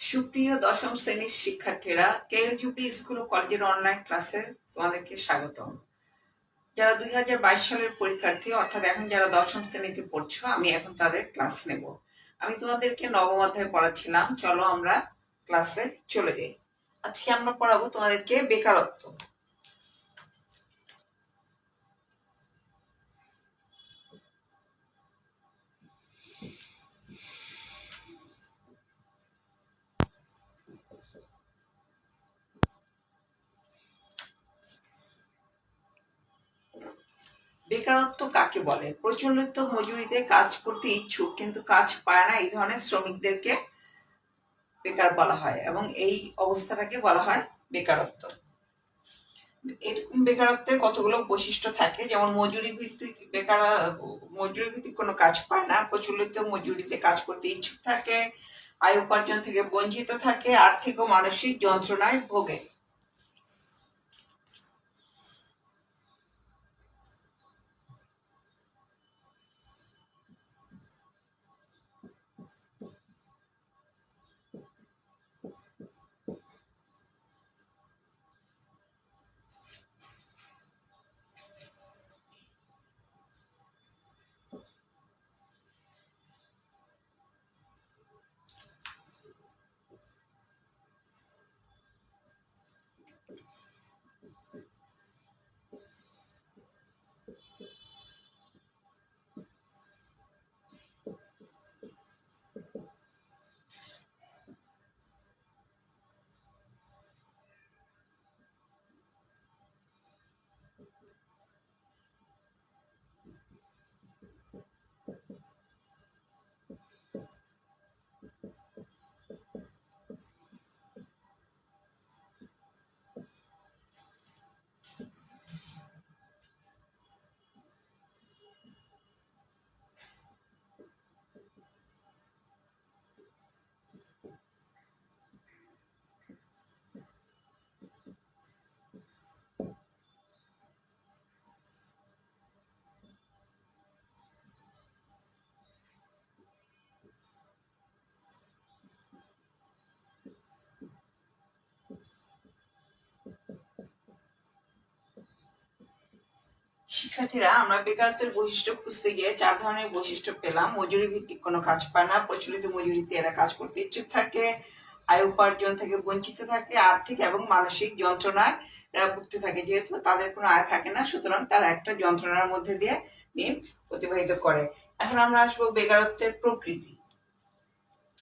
সুপ্রিয় দশম শ্রেণীর শিক্ষার্থীরা, কেএলইউপি স্কুল ও কলেজের অনলাইন ক্লাসে তোমাদেরকে স্বাগতম। যারা 2022 সালের পরীক্ষার্থী, অর্থাৎ এখন যারা দশম শ্রেণীতে পড়ছো, আমি এখন তাদের ক্লাস নেব। আমি তোমাদেরকে নবম অধ্যায় পড়াচ্ছিলাম। চলো আমরা ক্লাসে চলে যাই। আজকে আমরা পড়াবো তোমাদেরকে বেকারত্ব। বেকারত্ব কাকে বলে? প্রচলিত মজুরিতে কাজ করতে ইচ্ছুক কিন্তু কাজ পায় না, এই ধরনের শ্রমিকদেরকে বেকার বলা হয় এবং এই অবস্থাটাকে বলা হয় বেকারত্ব। এরকম বেকারত্বের কতগুলো বৈশিষ্ট্য থাকে, যেমন মজুরি ভিত্তিক কোনো কাজ পায় না, প্রচলিত মজুরিতে কাজ করতে ইচ্ছুক থাকে, আয় উপার্জন থেকে বঞ্চিত থাকে, আর্থিক ও মানসিক যন্ত্রণায় ভোগে। শিক্ষার্থীরা, আমরা বেকারত্বের বৈশিষ্ট্য খুঁজতে গিয়ে 4 ধরনের বৈশিষ্ট্য পেলাম। মজুরি ভিত্তিক কোনো কাজ পায় না, প্রচলিত মজুরিতে এরা কাজ করতে ইচ্ছুক থাকে, আয় উপার্জন থেকে বঞ্চিত থাকে, আর্থিক এবং মানসিক যন্ত্রণায় এরা ভুগতে থাকে। যেহেতু তাদের কোনো আয় থাকে না, সুতরাং তারা একটা যন্ত্রণার মধ্যে দিয়ে দিন অতিবাহিত করে। এখন আমরা আসবো বেকারত্বের প্রকৃতি।